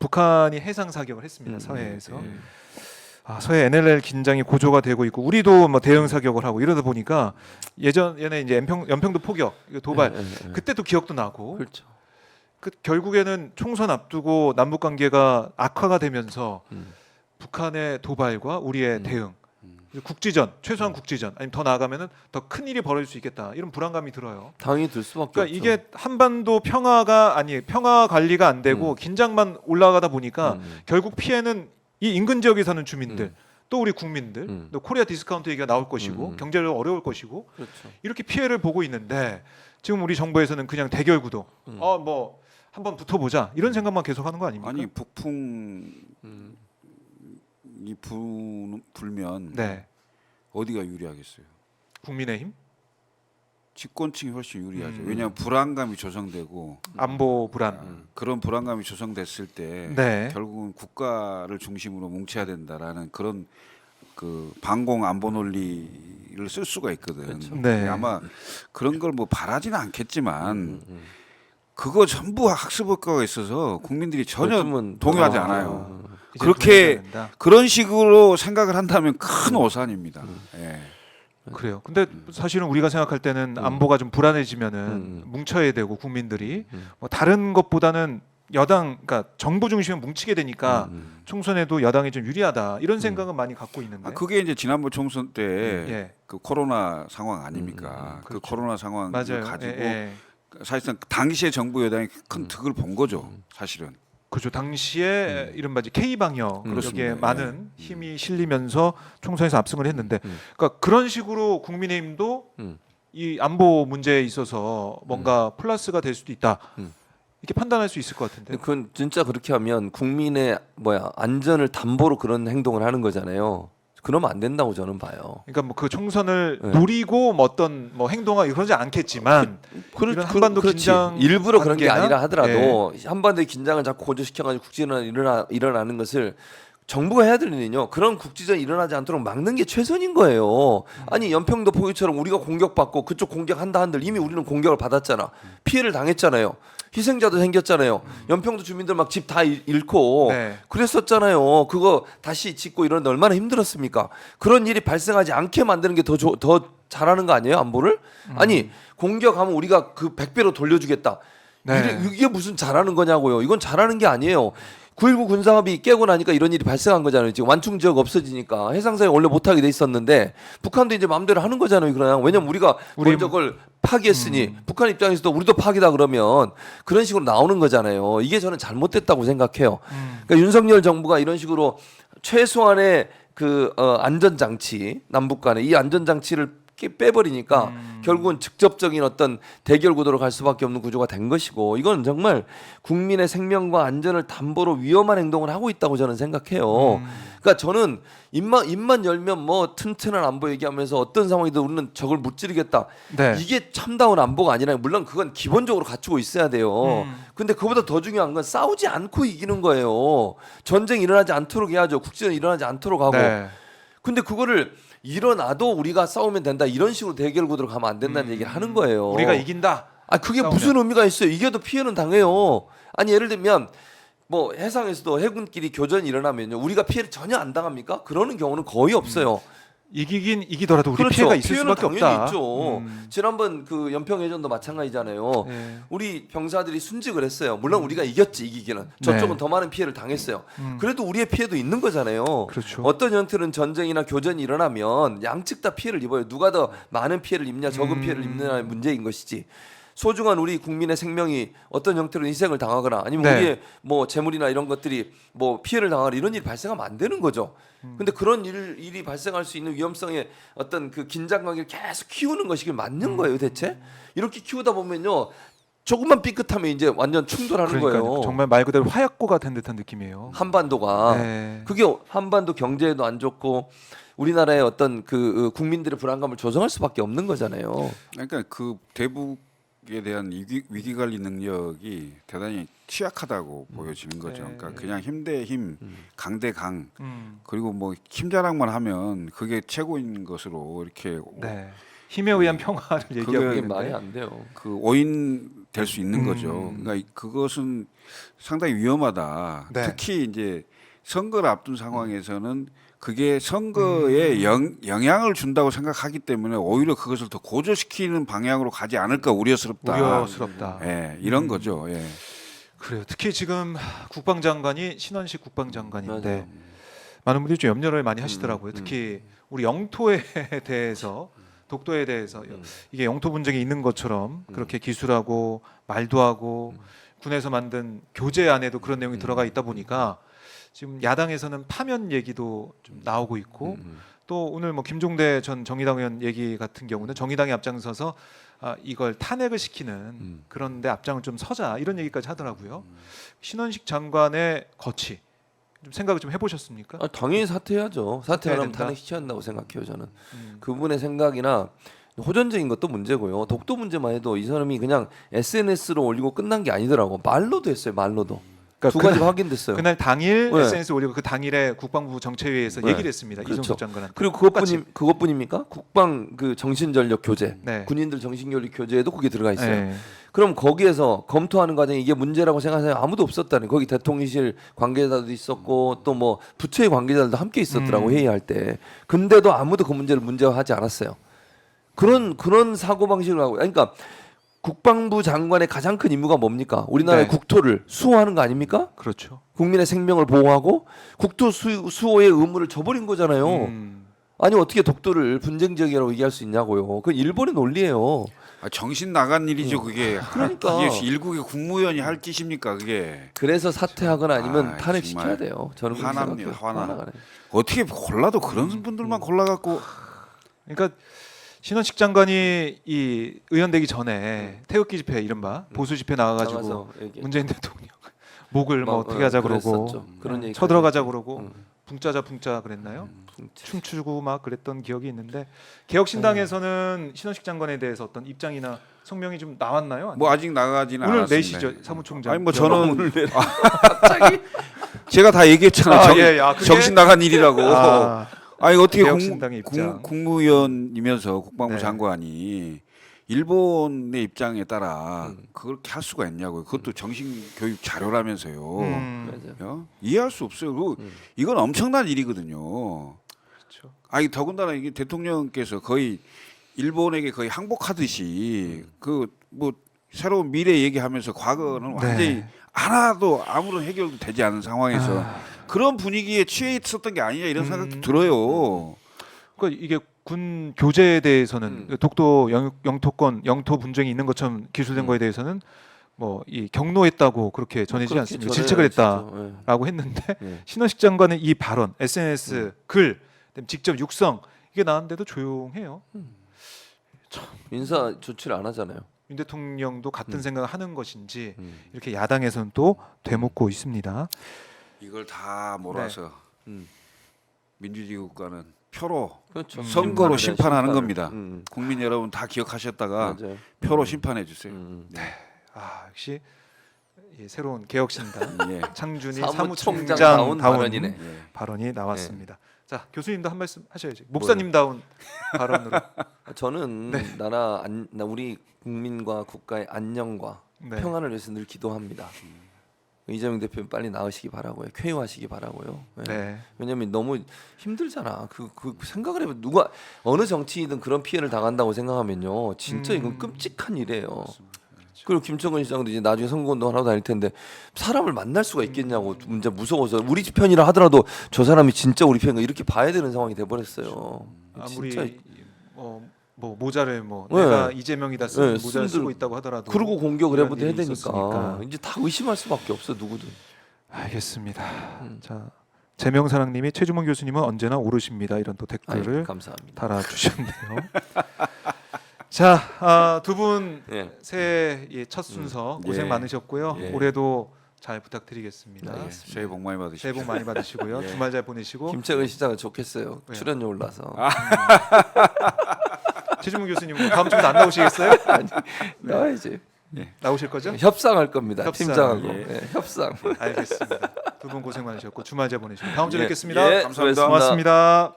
북한이 해상 사격을 했습니다. 서해에서. 서해 NLL 긴장이 고조가 되고 있고 우리도 뭐 대응 사격을 하고 이러다 보니까 예전에 이제 연평도 포격, 도발 그때도 기억도 나고 그렇죠. 결국에는 총선 앞두고 남북 관계가 악화가 되면서 북한의 도발과 우리의 대응, 국지전, 최소한 국지전, 아니면 더 나아가면은 더 큰 일이 벌어질 수 있겠다 이런 불안감이 들어요. 당연히 들 수밖에 그러니까 없죠. 이게 한반도 평화 관리가 안 되고 긴장만 올라가다 보니까 결국 피해는 이 인근 지역에 사는 주민들, 또 우리 국민들, 또 코리아 디스카운트 얘기가 나올 것이고 경제적으로 어려울 것이고 그렇죠. 이렇게 피해를 보고 있는데 지금 우리 정부에서는 그냥 대결 구도, 뭐 한번 붙어보자 이런 생각만 계속하는 거 아닙니까? 아니 북풍이 불면 네, 어디가 유리하겠어요? 국민의힘 집권층이 훨씬 유리하죠. 왜냐하면 불안감이 조성되고 안보 불안. 그런 불안감이 조성됐을 때 네. 결국은 국가를 중심으로 뭉쳐야 된다라는 그런 그 반공 안보 논리를 쓸 수가 있거든. 그렇죠. 네. 아마 그런 걸 뭐 바라지는 않겠지만 그거 전부 학습 효과가 있어서 국민들이 전혀 요즘은 동요하지 않아요. 이제 그렇게 동의해야 된다. 그런 식으로 생각을 한다면 큰 오산입니다. 예. 그래요. 근데 사실은 우리가 생각할 때는 안보가 좀 불안해지면은 뭉쳐야 되고 국민들이 뭐 다른 것보다는 여당, 그러니까 정부 중심에 뭉치게 되니까 총선에도 여당이 좀 유리하다 이런 생각은 많이 갖고 있는데. 그게 이제 지난번 총선 때 예. 그 코로나 상황 아닙니까? 그 그렇죠. 코로나 상황을 맞아요. 가지고 예. 사실상 당시에 정부 여당이 큰 득을 본 거죠. 사실은. 그죠. 당시에 이른바 K 방역 여기에 그렇습니다. 많은 힘이 실리면서 총선에서 압승을 했는데, 그러니까 그런 식으로 국민의힘도 이 안보 문제에 있어서 뭔가 플러스가 될 수도 있다. 이렇게 판단할 수 있을 것 같은데. 근데 그건 진짜 그렇게 하면 국민의 안전을 담보로 그런 행동을 하는 거잖아요. 그러면 안 된다고 저는 봐요. 그러니까 뭐 그 총선을 네. 노리고 뭐 어떤 뭐 행동하 그러지 않겠지만 이런 한반도 그렇지. 긴장 일부러 그런 게 관계나? 아니라 하더라도 한반도의 긴장을 자꾸 고조시켜가지고 국지전이 일어나는 것을 정부가 해야 될 일은요. 그런 국지전이 일어나지 않도록 막는 게 최선인 거예요. 아니 연평도 포유처럼 우리가 공격받고 그쪽 공격한다 한들 이미 우리는 공격을 받았잖아. 피해를 당했잖아요. 희생자도 생겼잖아요. 연평도 주민들 막 집 다 잃고 네. 그랬었잖아요. 그거 다시 짓고 이러는데 얼마나 힘들었습니까? 그런 일이 발생하지 않게 만드는 게 더 잘하는 거 아니에요? 안보를? 아니 공격하면 우리가 그 100배로 돌려주겠다. 네. 이게 무슨 잘하는 거냐고요. 이건 잘하는 게 아니에요. 9.19 군사합의 깨고 나니까 이런 일이 발생한 거잖아요. 지금 완충 지역 없어지니까 해상사역 원래 못하게 돼 있었는데 북한도 이제 마음대로 하는 거잖아요. 그냥 왜냐면 우리가 먼저 그걸 파기했으니 북한 입장에서도 우리도 파기다 그러면 그런 식으로 나오는 거잖아요. 이게 저는 잘못됐다고 생각해요. 그러니까 윤석열 정부가 이런 식으로 최소한의 그 안전 장치 남북 간에 이 안전 장치를 빼버리니까 결국은 직접적인 어떤 대결 구도로 갈 수밖에 없는 구조가 된 것이고 이건 정말 국민의 생명과 안전을 담보로 위험한 행동을 하고 있다고 저는 생각해요. 그러니까 저는 입만 열면 뭐 튼튼한 안보 얘기하면서 어떤 상황이든 우리는 적을 무찌르겠다. 네. 이게 참다운 안보가 아니라 물론 그건 기본적으로 갖추고 있어야 돼요. 근데 그보다 더 중요한 건 싸우지 않고 이기는 거예요. 전쟁이 일어나지 않도록 해야죠. 국지전이 일어나지 않도록 하고. 네. 근데 그거를 일어나도 우리가 싸우면 된다 이런 식으로 대결 구도로 가면 안 된다는 얘기를 하는 거예요. 우리가 이긴다. 그게 싸우면. 무슨 의미가 있어요? 이게도 피해는 당해요. 아니 예를 들면 뭐 해상에서도 해군끼리 교전이 일어나면요 우리가 피해를 전혀 안 당합니까? 그러는 경우는 거의 없어요. 이기긴 이기더라도 우리 그렇죠. 피해가 있을 피해는 수밖에 당연히 없다. 있죠. 지난번 그 연평해전도 마찬가지잖아요. 네. 우리 병사들이 순직을 했어요. 물론 우리가 이겼지 이기기는. 저쪽은 네. 더 많은 피해를 당했어요. 그래도 우리의 피해도 있는 거잖아요. 그렇죠. 어떤 형태는 전쟁이나 교전이 일어나면 양측 다 피해를 입어요. 누가 더 많은 피해를 입냐 적은 피해를 입느냐의 문제인 것이지. 소중한 우리 국민의 생명이 어떤 형태로 희생을 당하거나 아니면 네. 우리의 뭐 재물이나 이런 것들이 뭐 피해를 당하거나 이런 일이 발생하면 안 되는 거죠. 근데 그런 일이 발생할 수 있는 위험성의 어떤 그 긴장관계를 계속 키우는 것이 맞는 거예요, 대체? 이렇게 키우다 보면요. 조금만 삐끗하면 이제 완전 충돌하는 그러니까 거예요. 정말 말 그대로 화약고가 된 듯한 느낌이에요. 한반도가 네. 그게 한반도 경제에도 안 좋고 우리나라의 어떤 그 국민들의 불안감을 조성할 수밖에 없는 거잖아요. 그러니까 그 대북에 대한 위기 관리 능력이 대단히 취약하다고 보여지는 거죠. 네. 그러니까 그냥 힘 대 힘, 강 대 강, 그리고 뭐 힘자랑만 하면 그게 최고인 것으로 이렇게 네. 힘에 의한 평화를 그게 얘기하고 말이 있는데 안 돼요. 그 오인 될 수 있는 거죠. 그러니까 그것은 상당히 위험하다. 네. 특히 이제 선거를 앞둔 상황에서는 그게 선거에 영향을 준다고 생각하기 때문에 오히려 그것을 더 고조시키는 방향으로 가지 않을까 우려스럽다. 우려스럽다. 예, 이런 거죠. 예. 그래요. 특히 지금 국방장관이 신원식 국방장관인데 맞아요. 많은 분들이 좀 염려를 많이 하시더라고요. 특히 우리 영토에 대해서 독도에 대해서 이게 영토 분쟁이 있는 것처럼 그렇게 기술하고 말도 하고 군에서 만든 교재 안에도 그런 내용이 들어가 있다 보니까 지금 야당에서는 파면 얘기도 좀 나오고 있고 또 오늘 뭐 김종대 전 정의당 의원 얘기 같은 경우는 정의당이 앞장서서 이걸 탄핵을 시키는 그런데 앞장을 좀 서자 이런 얘기까지 하더라고요. 신원식 장관의 거취 좀 생각을 좀 해보셨습니까? 당연히 사퇴해야죠. 사퇴해야 사퇴하면 된다? 탄핵시켜야 한다고 생각해요 저는. 그분의 생각이나 호전적인 것도 문제고요. 독도 문제만 해도 이 사람이 그냥 SNS로 올리고 끝난 게 아니더라고. 말로도 했어요. 말로도. 두 가지가 확인됐어요. 그날 당일 네. SNS 올리고 그 당일에 국방부 정책회의에서 네. 얘기를 했습니다. 그렇죠. 이종석 장관한테. 그리고 똑같이. 그것뿐입니까? 국방 그 정신전력 교재, 네. 군인들 정신전력 교재에도 그게 들어가 있어요. 네. 그럼 거기에서 검토하는 과정에 이게 문제라고 생각하는 사람이 아무도 없었다는 거기 대통령실 관계자도 있었고 또 뭐 부처의 관계자들도 함께 있었더라고 회의할 때. 근데도 아무도 그 문제를 문제화하지 않았어요. 그런 사고 방식을 하고 그러니까 국방부 장관의 가장 큰 임무가 뭡니까? 우리나라의 네. 국토를 수호하는 거 아닙니까? 그렇죠. 국민의 생명을 보호하고 국토 수호의 의무를 저버린 거잖아요. 아니 어떻게 독도를 분쟁 지역이라고 얘기할 수 있냐고요. 그건 일본의 논리예요. 정신 나간 일이죠 그게. 그러니까. 그게 일국의 국무위원이 할 짓입니까 그게. 그래서 사퇴하거나 아니면 정말 탄핵시켜야 돼요. 저는 그렇게 화납니다. 생각해요. 화나. 어떻게 골라도 그런 분들만 골라갖고 그러니까 신원식 장관이 이 의원 되기 전에 태극기 집회 이른바 보수 집회 나가가지고 나가서 얘기해. 문재인 대통령 목을 뭐 어떻게 하자 그러고 그랬었죠. 그런 얘기 쳐들어가자 그러고 붕짜자 그랬나요? 붕짜. 춤추고 막 그랬던 기억이 있는데 개혁신당에서는 신원식 장관에 대해서 어떤 입장이나 성명이 좀 나왔나요? 뭐 아직 나가지는 오늘 않았습니다. 내시죠 사무총장. 아니 뭐 저는 오늘 내 갑자기 제가 다 얘기했잖아요. 그게... 정신 나간 일이라고. 아니 어떻게 개혁신당의 입장. 국무위원이면서 국방부 네. 장관이 일본의 입장에 따라 그렇게 할 수가 있냐고요. 그것도 정신교육 자료라면서요. 맞아요. 이해할 수 없어요. 그리고 이건 엄청난 일이거든요. 그렇죠. 아니 더군다나 이게 대통령께서 거의 일본에게 거의 항복하듯이 그 뭐 새로운 미래 얘기하면서 과거는 완전히 하나도 아무런 해결도 되지 않은 상황에서 그런 분위기에 취해 있었던 게 아니냐 이런 생각도 들어요. 그러니까 이게 군 교재에 대해서는 독도 영토권 영토 분쟁이 있는 것처럼 기술된 거에 대해서는 뭐 이 경로했다고 그렇게 전해지지 않습니까? 질책을 했다라고 했는데 신원식 장관의 이 발언, SNS 글, 직접 육성 이게 나왔는데도 조용해요. 인사 조치를 안 하잖아요. 윤 대통령도 같은 생각을 하는 것인지 이렇게 야당에서는 또 되묻고 있습니다. 이걸 다 몰아서 민주주의 국가는 표로 그렇죠. 선거로 심판하는 심판을. 겁니다. 국민 여러분 다 기억하셨다가 맞아요. 표로 심판해 주세요. 역시 이 새로운 개혁신당 예. 창준이 사무총장 사무총장다운 발언이네. 예. 발언이 나왔습니다. 자 교수님도 한 말씀 하셔야지. 목사님다운 발언으로. 저는 나 우리 국민과 국가의 안녕과 네. 평안을 위해서 늘 기도합니다. 이재명 대표님 빨리 나으시기 바라고요. 쾌유하시기 바라고요. 네. 네. 왜냐하면 너무 힘들잖아. 그 생각을 해봐. 누가 어느 정치인은 그런 피해를 당한다고 생각하면요, 진짜 이건 끔찍한 일이에요. 그리고 김정은 시장도 이제 나중에 선거운동 하러 다닐 텐데 사람을 만날 수가 있겠냐고 진짜 무서워서 우리 편이라 하더라도 저 사람이 진짜 우리 편인가 이렇게 봐야 되는 상황이 돼버렸어요. 아무리 진짜 뭐 모자를 네. 내가 이재명이다 쓰는 네, 모자를 쓴들- 쓰고 있다고 하더라도 그러고 공격을 이런 해야 일이 되니까 있었으니까. 이제 다 의심할 수밖에 없어 누구든. 알겠습니다. 자 재명사랑님이 최주문 교수님은 언제나 오르십니다. 이런 또 댓글을 감사합니다. 달아주셨네요. 자, 두 분 예. 새해 첫 순서 고생 예. 많으셨고요. 예. 올해도 잘 부탁드리겠습니다. 네. 새해 복 많이 받으십시오. 새해 복 많이 받으시고요. 예. 주말 잘 보내시고 김정은 시장은 좋겠어요. 왜요? 출연료 올라서. 최주문 교수님 뭐 다음 주도 안 나오시겠어요? 나와야지. 나오실 거죠? 협상할 겁니다. 협상, 팀장하고 예. 예, 협상. 알겠습니다. 두 분 고생 많으셨고 주말 잘 보내시고 다음 주에 뵙겠습니다. 예, 감사합니다. 고맙습니다.